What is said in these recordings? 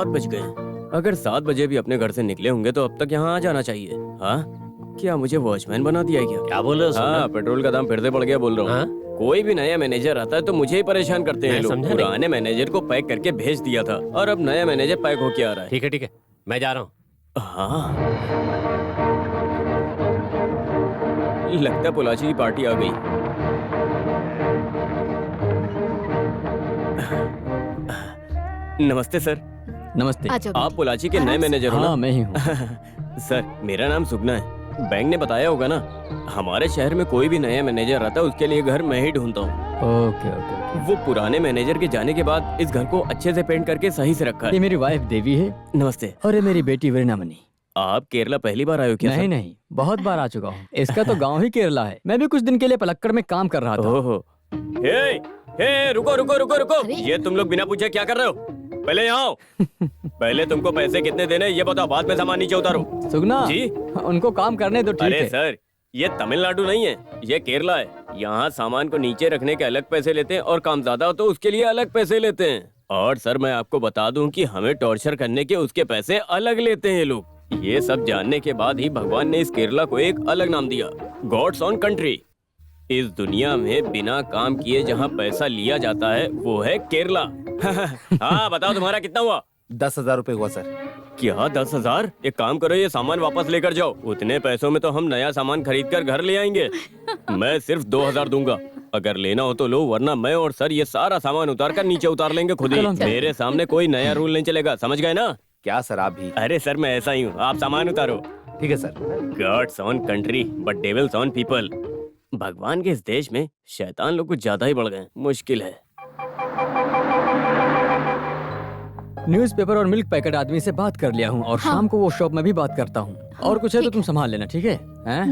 बज गए हैं। अगर 7 बजे भी अपने घर से निकले होंगे तो अब तक यहाँ आ जाना चाहिए। हाँ, क्या मुझे वॉचमैन बना दिया क्या? क्या बोल रहे हो सोना? हाँ, पेट्रोल का दाम फिर से बढ़ गया बोल रहा हाँ? हूँ। कोई भी नया मैनेजर आता है तो मुझे ही परेशान करते हैं मैं लोग। समझा नहीं। पुराने मैनेजर को पैक करके भेज दिया था और अब नया मैनेजर पैक होके आ रहा है। ठीक है, मैं जा रहा हूँ। हाँ, लगता है पोलाची की पार्टी आ गई। नमस्ते सर। नमस्ते। आप पोलाची के नए मैनेजर हो ना? हाँ, मैं ही हूँ। सर, मेरा नाम सुगना है। बैंक ने बताया होगा ना, हमारे शहर में कोई भी नया मैनेजर आता है उसके लिए घर मैं ही ढूंढता हूँ। Okay okay okay. वो पुराने मैनेजर के जाने के बाद इस घर को अच्छे से पेंट करके सही से रखा ये है। मेरी वाइफ देवी है नमस्ते। और ये मेरी बेटी वीणामणि। आप केरला पहली बार आए हो क्या नहीं सर? नहीं, बहुत बार आ चुका हूँ। इसका तो गांव ही केरला है। मैं भी कुछ दिन के लिए पलक्कड़ में काम कर रहा था। ओहो। हे, हे, रुको रुको रुको रुको। अरे? ये तुम लोग बिना पूछे क्या कर रहे हो? पहले यहाँ आओ। पहले तुमको पैसे कितने देने ये बताओ, बाद में सामान नीचे उतारो। सुगना जी? उनको काम करने दो, ठीक अरे है। सर, ये तमिलनाडु नहीं है, ये केरला है। यहाँ सामान को नीचे रखने के अलग पैसे लेते हैं और काम ज्यादा हो तो उसके लिए अलग पैसे लेते हैं। और सर, मैं आपको बता दूं कि हमें टॉर्चर करने के उसके पैसे अलग लेते हैं लोग। ये सब जानने के बाद ही भगवान ने इस केरला को एक अलग नाम दिया, गॉड्स ओन कंट्री। इस दुनिया में बिना काम किए जहाँ पैसा लिया जाता है वो है केरला। हाँ, बताओ तुम्हारा कितना हुआ? 10,000 रुपए हुआ सर। क्या 10,000? एक काम करो, ये सामान वापस लेकर जाओ। उतने पैसों में तो हम नया सामान खरीद कर घर ले आएंगे। मैं सिर्फ 2,000 दूंगा। अगर लेना हो तो लो, वरना मैं और सर ये सारा सामान उतार कर नीचे उतार लेंगे खुद ही। चलो। मेरे सामने कोई नया रूल नहीं चलेगा, समझ गए ना? क्या सर आप भी? अरे सर, मैं ऐसा ही हूँ। आप सामान उतारो। ठीक है sir. God's own country but devil's own people. भगवान के इस देश में शैतान लोग कुछ ज्यादा ही बढ़ गए। मुश्किल है। न्यूज़पेपर और मिल्क पैकेट आदमी से बात कर लिया हूँ और शाम को वो शॉप में भी बात करता हूँ। और कुछ है तो ठीक तुम संभाल लेना, ठीक है? हैं?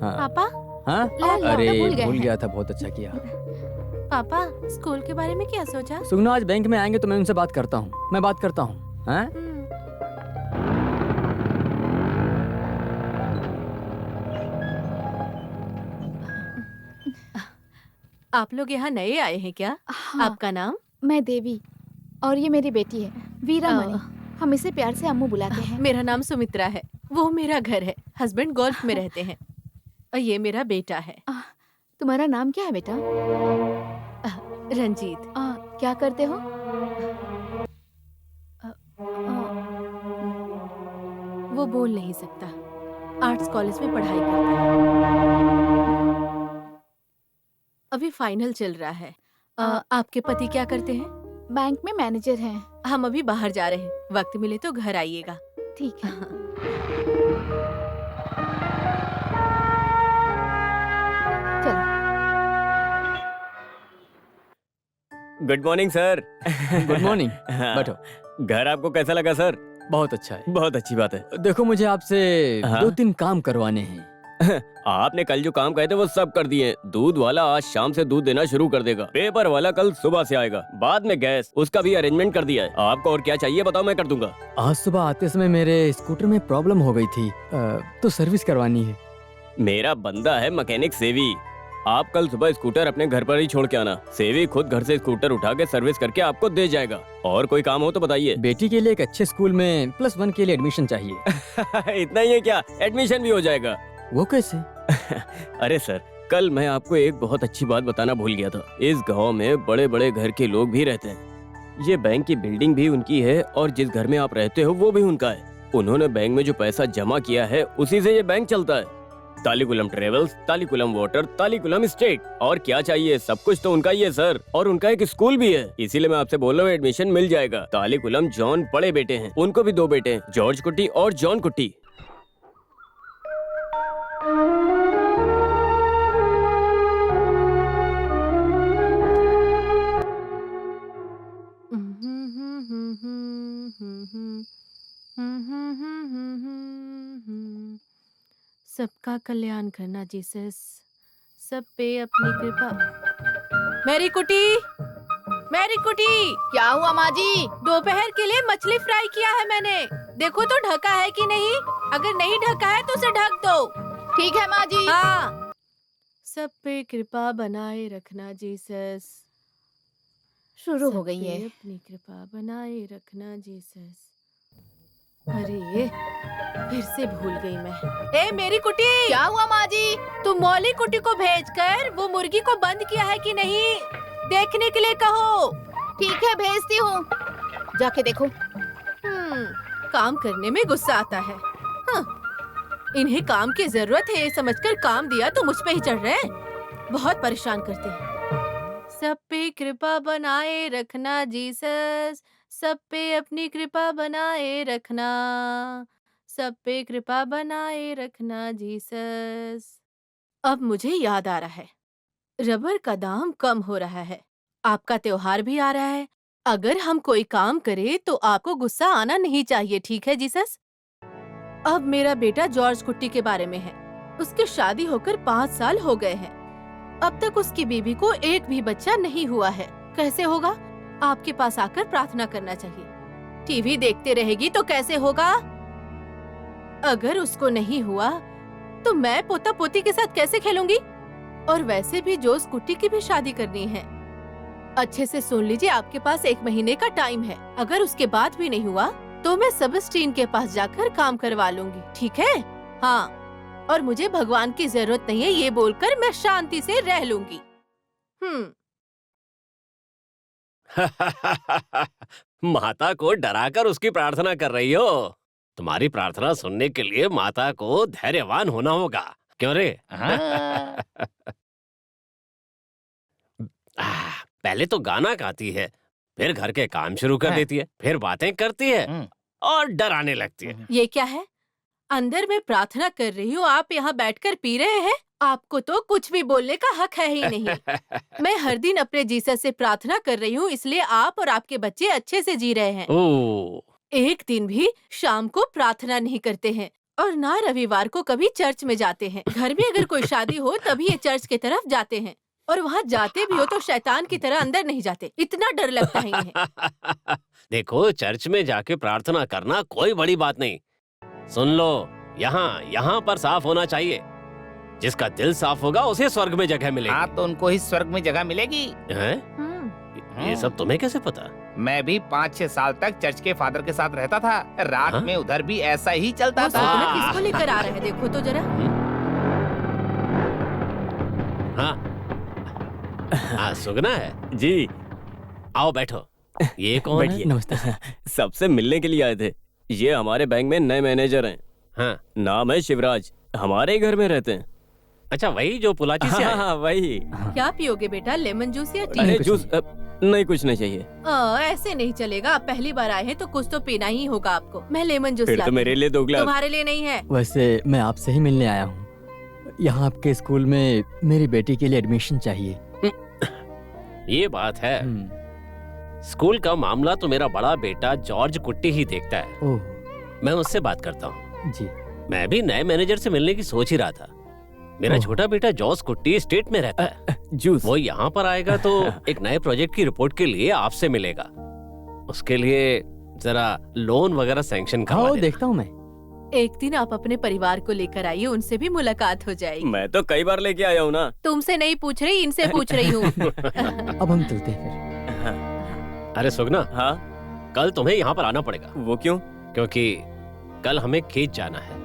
हाँ पापा, हाँ। ला, ला, अरे भूल गए भूल हैं। गया था, बहुत अच्छा किया। पापा, स्कूल के बारे में क्या सोचा? सुगना आज बैंक में आएंगे तो मैं उनसे बात करता हूँ। मैं बात करता हूँ। हैं? आप लोग यहाँ नए आए हैं क्या? हाँ, आपका नाम? मैं देवी और ये मेरी बेटी है वीरामणि। हम इसे प्यार से अम्मू बुलाते हैं। मेरा नाम सुमित्रा है। वो मेरा घर है। हस्बैंड गोल्फ में रहते हैं। और ये मेरा बेटा है, तुम्हारा नाम क्या है बेटा? रंजीत। क्या करते हो? वो बोल नहीं सकता। आर्ट्स कॉलेज में पढ़ाई करता है। अभी फाइनल चल रहा है। आपके पति क्या करते हैं? बैंक में मैनेजर हैं। हम अभी बाहर जा रहे हैं। वक्त मिले तो घर आइएगा। ठीक है। चलो। Good morning sir. Good morning. हाँ। बैठो। घर आपको कैसा लगा सर? बहुत अच्छा है। बहुत अच्छी बात है। देखो, मुझे आपसे हाँ? 2-3 काम करवाने हैं। आपने कल जो काम कहे थे वो सब कर दिए। दूध वाला आज शाम से दूध देना शुरू कर देगा। पेपर वाला कल सुबह से आएगा। बाद में गैस, उसका भी अरेंजमेंट कर दिया है। आपको और क्या चाहिए बताओ, मैं कर दूंगा। आज सुबह आते समय मेरे स्कूटर में प्रॉब्लम हो गई थी, तो सर्विस करवानी है। मेरा बंदा है मैकेनिक सेवी। आप कल सुबह स्कूटर अपने घर पर ही छोड़ के आना। सेवी खुद घर से स्कूटर उठा के सर्विस करके आपको दे जाएगा। और कोई काम हो तो बताइए। बेटी के लिए एक अच्छे स्कूल में +1 के लिए एडमिशन चाहिए। इतना ही है क्या? एडमिशन भी हो जाएगा। वो कैसे? अरे सर, कल मैं आपको एक बहुत अच्छी बात बताना भूल गया था। इस गांव में बड़े बड़े घर के लोग भी रहते हैं। ये बैंक की बिल्डिंग भी उनकी है और जिस घर में आप रहते हो वो भी उनका है। उन्होंने बैंक में जो पैसा जमा किया है उसी से ये बैंक चलता है। तालिकुलम ट्रेवल्स, तालिकुलम वाटर, तालिकुलम स्टेट। और क्या चाहिए? सब कुछ तो उनका ही है सर। और उनका एक स्कूल भी है। इसीलिए मैं आपसे बोल रहा हूँ, एडमिशन मिल जाएगा। तालिकुलम जॉन बड़े बेटे हैं, उनको भी 2 बेटे हैं, जॉर्ज कुट्टी और जॉन कुट्टी। सबका कल्याण करना जीसस, सब पे अपनी कृपा। मैरी कुटी, मैरी कुटी, क्या हुआ माँ जी? दोपहर के लिए मछली फ्राई किया है मैंने। देखो तो ढका है कि नहीं। अगर नहीं ढका है तो उसे ढक दो। ठीक है माँ जी। हाँ, सब पे कृपा बनाए रखना जीसस। शुरू हो सब गई पे है। अपनी कृपा बनाए रखना जीसस। अरे ये फिर से भूल गई मैं। ए मेरी कुटी, क्या हुआ माँ जी? तुम मौली कुटी को भेजकर वो मुर्गी को बंद किया है कि नहीं देखने के लिए कहो। ठीक है, भेजती हूँ, जाके देखो। काम करने में गुस्सा आता है। हाँ, इन्हें काम की जरूरत है ये समझकर काम दिया तो मुझ पे ही चढ़ रहे हैं। बहुत परेशान करते हैं। सब पे कृपा बनाए रखना जीसस, सब पे अपनी कृपा बनाए रखना, सब पे कृपा बनाए रखना जीसस। अब मुझे याद आ रहा है, रबर का दाम कम हो रहा है। आपका त्योहार भी आ रहा है। अगर हम कोई काम करें तो आपको गुस्सा आना नहीं चाहिए, ठीक है जीसस? अब मेरा बेटा जॉर्ज कुट्टी के बारे में है। उसकी शादी होकर 5 साल हो गए हैं। अब तक उसकी बीवी को एक भी बच्चा नहीं हुआ है। कैसे होगा? आपके पास आकर प्रार्थना करना चाहिए। टीवी देखते रहेगी तो कैसे होगा? अगर उसको नहीं हुआ तो मैं पोता पोती के साथ कैसे खेलूंगी? और वैसे भी जोस कुट्टी की भी शादी करनी है। अच्छे से सुन लीजिए, आपके पास 1 महीने का टाइम है। अगर उसके बाद भी नहीं हुआ तो मैं सबस्टीन के पास जाकर काम करवा लूंगी, ठीक है? हाँ, और मुझे भगवान की जरूरत नहीं है ये बोलकर मैं शांति से रह लूंगी। माता को डराकर उसकी प्रार्थना कर रही हो। तुम्हारी प्रार्थना सुनने के लिए माता को धैर्यवान होना होगा, क्यों रे? पहले तो गाना गाती है, फिर घर के काम शुरू कर देती है, फिर बातें करती है और डराने लगती है। ये क्या है? अंदर मैं प्रार्थना कर रही हूँ, आप यहाँ बैठकर पी रहे हैं। आपको तो कुछ भी बोलने का हक है ही नहीं। मैं हर दिन अपने जीसस से प्रार्थना कर रही हूँ, इसलिए आप और आपके बच्चे अच्छे से जी रहे हैं। एक दिन भी शाम को प्रार्थना नहीं करते हैं और ना रविवार को कभी चर्च में जाते हैं। घर में अगर कोई शादी हो तभी ये चर्च की तरफ जाते हैं, और वहाँ जाते भी हो तो शैतान की तरह अंदर नहीं जाते। इतना डर लगता है इन्हें। देखो, चर्च में जाके प्रार्थना करना कोई बड़ी बात नहीं। सुन लो, यहाँ पर साफ होना चाहिए। जिसका दिल साफ होगा उसे स्वर्ग में जगह मिलेगी। हाँ, तो उनको ही स्वर्ग में जगह मिलेगी। हैं? ये सब तुम्हें कैसे पता? मैं भी 5-6 साल तक चर्च के फादर के साथ रहता था। रात में उधर भी ऐसा ही चलता वो था। सुगना किसको लेकर आ रहा है, देखो तो जरा। हाँ, सुगना है जी। आओ बैठो। ये कौन है? नमस्ते। सबसे मिलने के लिए आए थे। ये हमारे बैंक में नए मैनेजर हैं। हाँ, नाम है शिवराज, हमारे ही घर में रहते हैं। अच्छा, वही जो पुलाची से आए? हाँ, वही। क्या पियोगे बेटा, लेमन जूस या टी? अरे कुछ जूस नहीं, कुछ नहीं चाहिए। ऐसे नहीं चलेगा। आप पहली बार आए हैं तो कुछ तो पीना ही होगा आपको। मैं लेमन जूस फिर लाती तो मेरे हूँ। लिए 2 गिलास। तुम्हारे लिए नहीं है। वैसे मैं आपसे ही मिलने आया हूँ। यहाँ आपके स्कूल में मेरी बेटी के लिए एडमिशन चाहिए। ये बात है। स्कूल का मामला तो मेरा बड़ा बेटा जॉर्ज कुट्टी ही देखता है। ओह मैं उससे बात करता हूँ। जी। मैं भी नए मैनेजर से मिलने की सोच ही रहा था। मेरा छोटा बेटा जॉर्ज कुट्टी स्टेट में रहता है। जूस। वो यहाँ पर आएगा तो एक नए प्रोजेक्ट की रिपोर्ट के लिए आपसे मिलेगा। उसके लिए जरा लोन वगैरह सैंक्शन करवा हाँ, देना। देखता हूँ मैं। एक दिन आप अपने परिवार को लेकर आइए, उनसे भी मुलाकात हो जाएगी। मैं तो कई बार लेके आया हूँ ना। तुमसे नहीं पूछ रही, इनसे पूछ रही हूँ। अब हम चलते हैं फिर। अरे सुगना, हाँ, कल तुम्हें यहाँ पर आना पड़ेगा, वो क्यों? क्योंकि कल हमें खेत जाना है।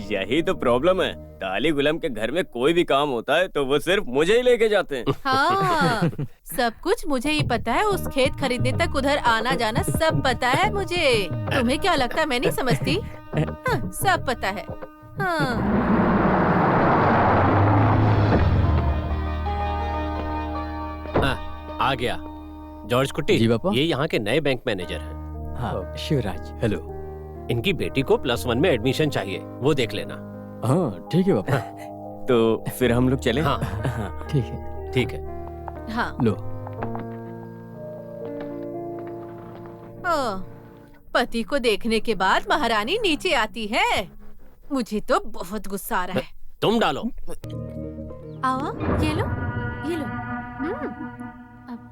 यही तो प्रॉब्लम है। काली गुलाम के घर में कोई भी काम होता है तो वो सिर्फ मुझे ही लेके जाते हैं। हाँ, सब कुछ मुझे ही पता है। उस खेत खरीदने तक उधर आना जाना सब पता है मुझे। तुम्हें क्या लगता है मैं नहीं समझती? हाँ, सब पता है। हाँ। आ गया। जॉर्ज कुट्टी जी पापा। ये यहाँ के नए बैंक मैनेजर हैं। हाँ, शिवराज। हेलो। इनकी बेटी को +1 में एडमिशन चाहिए, वो देख लेना। हाँ ठीक है पापा। तो फिर हम लोग चले। हाँ ठीक है। ठीक है। हाँ। लो। पति को देखने के बाद महारानी नीचे आती है। मुझे तो बहुत गुस्सा आ रहा है। तुम डालो। आओ, ये लो, ये लो।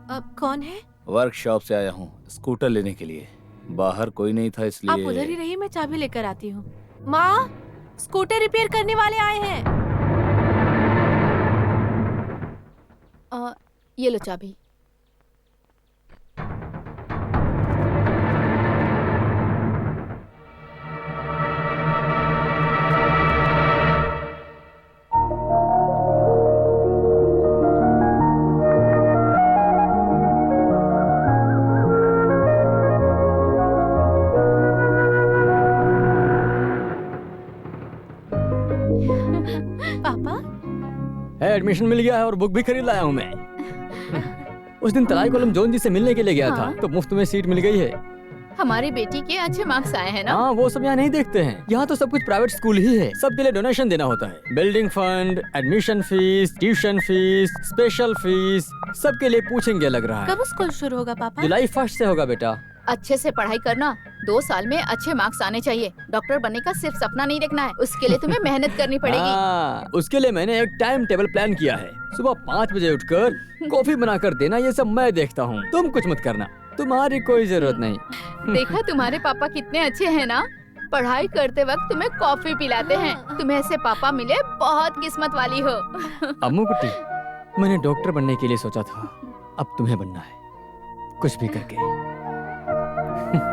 अब कौन है? वर्कशॉप से आया हूँ स्कूटर लेने के लिए। बाहर कोई नहीं था इसलिए। आप उधर ही रहिए, मैं चाबी लेकर आती हूँ। माँ, स्कूटर रिपेयर करने वाले आए हैं। ये लो चाबी। एडमिशन मिल गया है और बुक भी खरीद लाया हूँ मैं। उस दिन तलाई कोलम जोन जी से मिलने के लिए गया था, हाँ। तो मुफ्त में सीट मिल गई है। हमारी बेटी के अच्छे मार्क्स आए हैं ना? हाँ, वो सब यहाँ नहीं देखते हैं। यहाँ तो सब कुछ प्राइवेट स्कूल ही है। सबके लिए डोनेशन देना होता है। Building fund, admission fees, tuition fees, special fees, सबके लिए पूछेंगे लग रहा है। कब स्कूल शुरू होगा पापा? जुलाई 1 से होगा बेटा। अच्छे से पढ़ाई करना, 2 साल में अच्छे मार्क्स आने चाहिए। डॉक्टर बनने का सिर्फ सपना नहीं देखना है, उसके लिए तुम्हें मेहनत करनी पड़ेगी। हाँ, उसके लिए मैंने एक टाइम टेबल प्लान किया है। सुबह 5 बजे उठकर कॉफी बनाकर देना, ये सब मैं देखता हूँ। तुम कुछ मत करना, तुम्हारी कोई जरूरत नहीं। देखा तुम्हारे पापा कितने अच्छे हैं ना, पढ़ाई करते वक्त तुम्हें कॉफी पिलाते हैं। तुम्हें ऐसे पापा मिले, बहुत किस्मत वाली हो। अम्मू कुट्टी, मैंने डॉक्टर बनने के लिए सोचा था, अब तुम्हें बनना है, कुछ भी करके।